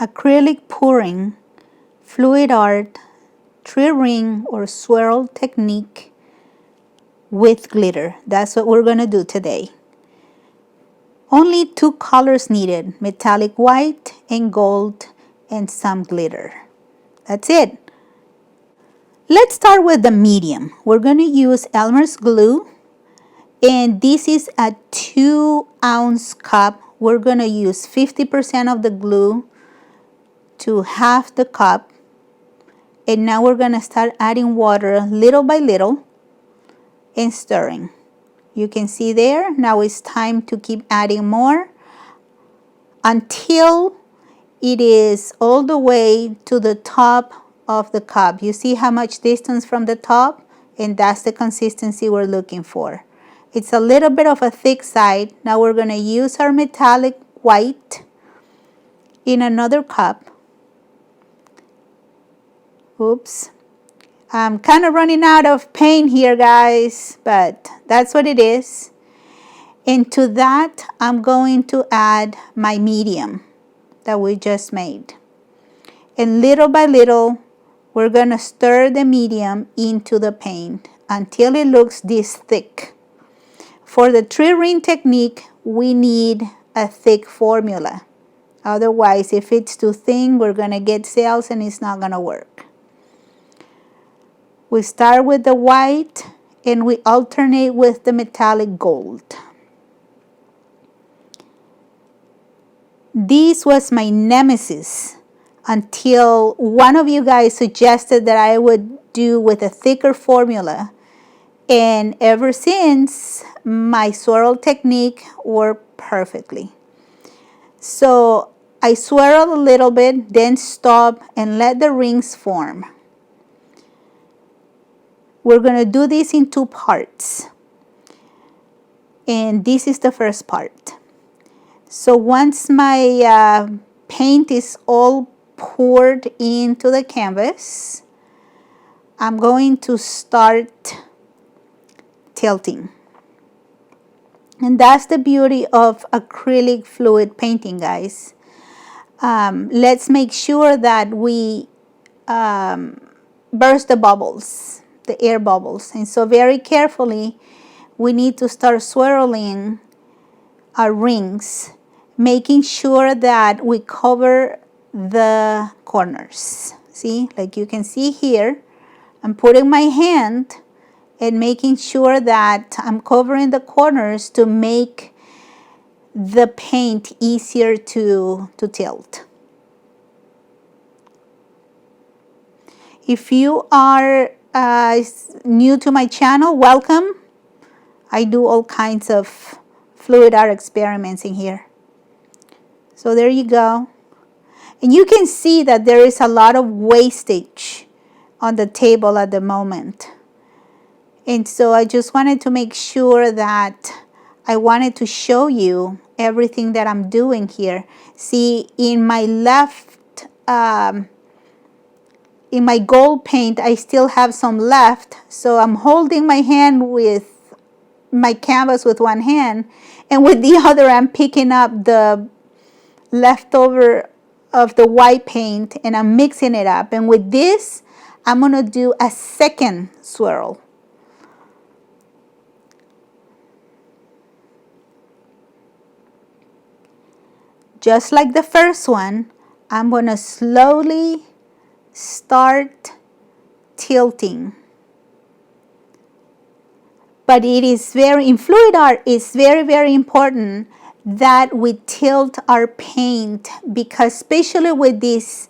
acrylic pouring, fluid art, 3-ring or swirl technique with glitter. That's what we're gonna do today. Only 2 colors needed, metallic white and gold and some glitter. That's it. Let's start with the medium. We're gonna use Elmer's glue, and this is a 2-ounce cup. We're gonna use 50% of the glue to half the cup. And now we're gonna start adding water little by little and stirring. You can see there, now it's time to keep adding more until it is all the way to the top of the cup. You see how much distance from the top? And that's the consistency we're looking for. It's a little bit of a thick side. Now we're gonna use our metallic white in another cup. Oops. I'm kind of running out of paint here, guys, but that's what it is. And to that, I'm going to add my medium that we just made. And little by little, we're gonna stir the medium into the paint until it looks this thick. For the 3-ring technique, we need a thick formula. Otherwise, if it's too thin, we're gonna get sales and it's not gonna work. We start with the white and we alternate with the metallic gold. This was my nemesis until one of you guys suggested that I would do with a thicker formula. And ever since, my swirl technique worked perfectly. So I swirl a little bit, then stop and let the rings form. We're gonna do this in 2 parts. And this is the first part. So once my paint is all poured into the canvas, I'm going to start tilting. And that's the beauty of acrylic fluid painting, guys. Let's make sure that we burst the bubbles, the air bubbles. And so very carefully, we need to start swirling our rings, making sure that we cover the corners. See, like you can see here, I'm putting my hand and making sure that I'm covering the corners to make the paint easier to tilt. If you are new to my channel, welcome. I do all kinds of fluid art experiments in here. So there you go. And you can see that there is a lot of wastage on the table at the moment. And so I just wanted to make sure that I wanted to show you everything that I'm doing here. See, in my left, in my gold paint, I still have some left. So I'm holding my hand with my canvas with one hand, and with the other I'm picking up the leftover of the white paint and I'm mixing it up. And with this, I'm gonna do a second swirl. Just like the first one, I'm gonna slowly start tilting. But it is in fluid art, it's very, very important that we tilt our paint, because especially with this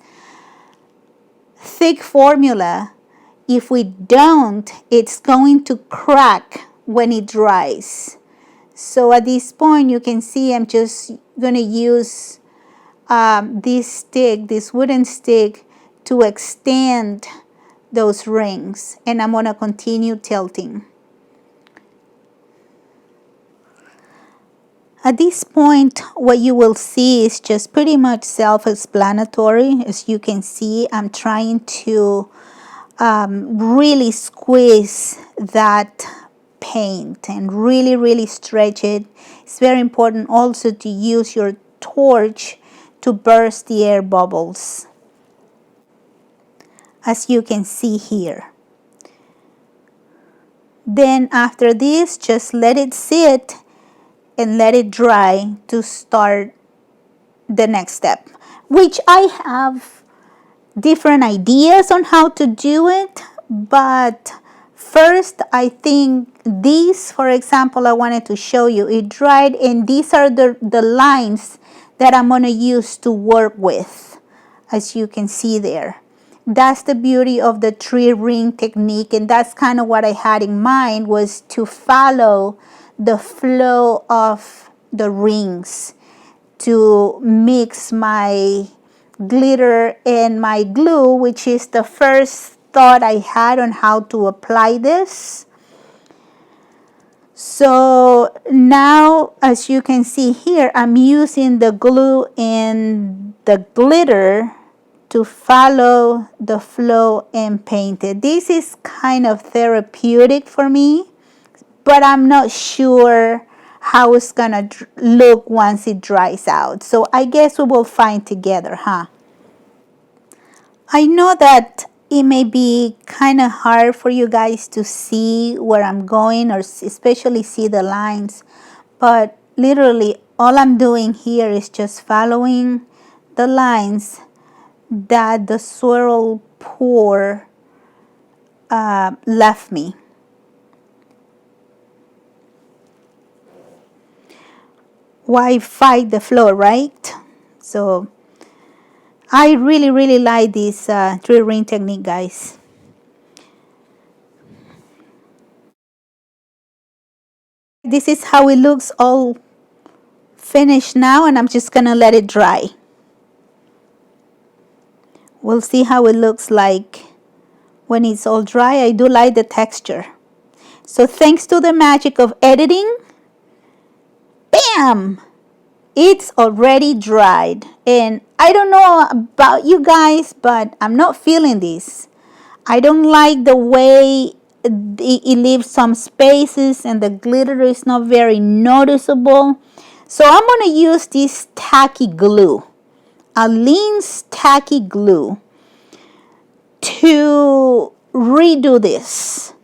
thick formula, if we don't, it's going to crack when it dries. So at this point, you can see I'm just going to use this stick, this wooden stick, to extend those rings, and I'm going to continue tilting. At this point, what you will see is just pretty much self-explanatory. As you can see, I'm trying to really squeeze that paint and really, really stretch it. It's very important also to use your torch to burst the air bubbles, as you can see here. Then after this, just let it sit and let it dry to start the next step, which I have different ideas on how to do it. But first, I think these, for example, I wanted to show you, it dried, and these are the lines that I'm going to use to work with, as you can see there. That's the beauty of the 3-ring technique, and that's kind of what I had in mind, was to follow the flow of the rings to mix my glitter and my glue, which is the first thought I had on how to apply this. So now, as you can see here, I'm using the glue and the glitter to follow the flow and paint it. This is kind of therapeutic for me, but I'm not sure how it's gonna look once it dries out. So I guess we will find together, huh? I know that it may be kind of hard for you guys to see where I'm going, or especially see the lines, but literally all I'm doing here is just following the lines that the swirl pour left me. Why fight the flow, right? So I really like this 3-ring technique, guys. This is how it looks all finished now, and I'm just gonna let it dry. We'll see how it looks like when it's all dry. I do like the texture. So thanks to the magic of editing, bam! It's already dried. And I don't know about you guys, but I'm not feeling this. I don't like the way it leaves some spaces and the glitter is not very noticeable. So I'm going to use this Tacky Glue, Aline's Tacky Glue, to redo this.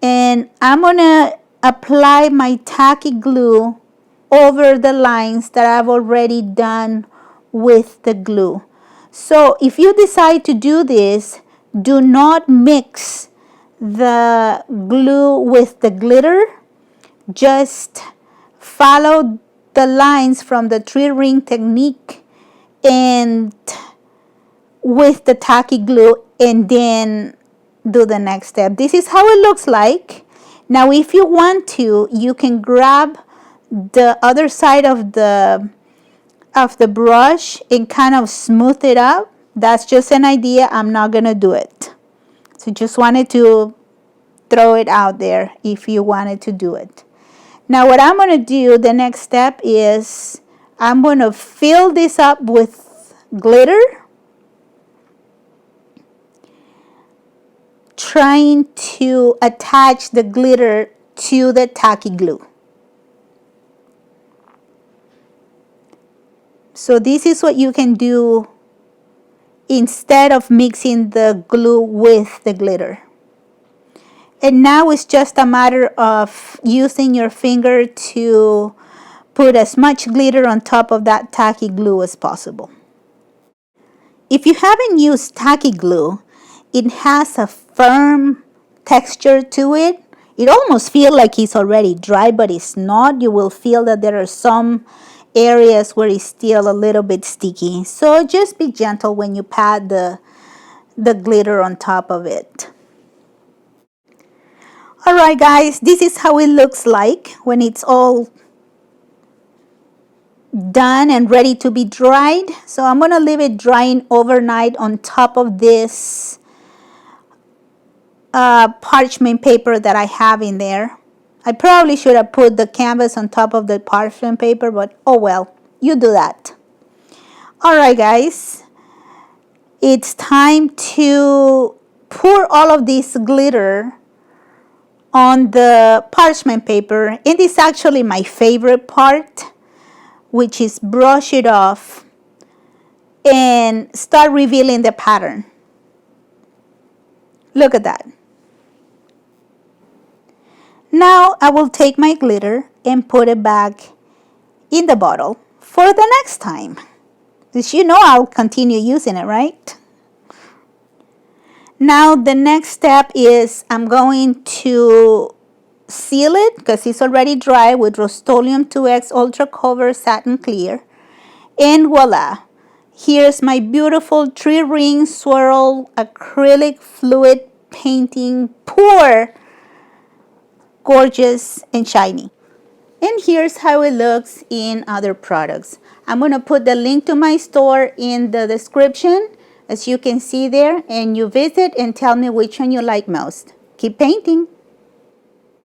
And I'm going to apply my Tacky Glue over the lines that I've already done with the glue. So if you decide to do this, do not mix the glue with the glitter. Just follow the lines from the 3-ring technique and with the Tacky Glue, and then do the next step. This is how it looks like. Now if you want to, you can grab the other side of the brush and kind of smooth it up. That's just an idea. I'm not gonna do it. So just wanted to throw it out there if you wanted to do it. Now what I'm gonna do, the next step is I'm gonna fill this up with glitter, trying to attach the glitter to the Tacky Glue. So this is what you can do instead of mixing the glue with the glitter. And now it's just a matter of using your finger to put as much glitter on top of that Tacky Glue as possible. If you haven't used Tacky Glue, it has a firm texture to it. It almost feels like it's already dry, but it's not. You will feel that there are some areas where it's still a little bit sticky. So just be gentle when you pat the glitter on top of it. Alright guys, this is how it looks like when it's all done and ready to be dried. So I'm going to leave it drying overnight on top of this parchment paper that I have in there. I probably should have put the canvas on top of the parchment paper, but oh well, you do that. Alright guys, it's time to pour all of this glitter on the parchment paper. It is actually my favorite part, which is brush it off and start revealing the pattern. Look at that. Now I will take my glitter and put it back in the bottle for the next time. Because you know I'll continue using it, right? Now the next step is I'm going to seal it because it's already dry with Rust-Oleum 2X Ultra Cover Satin Clear. And voila! Here's my beautiful 3-ring swirl acrylic fluid painting, pour gorgeous and shiny. And here's how it looks in other products. I'm going to put the link to my store in the description, as you can see there, and you visit and tell me which one you like most. Keep painting!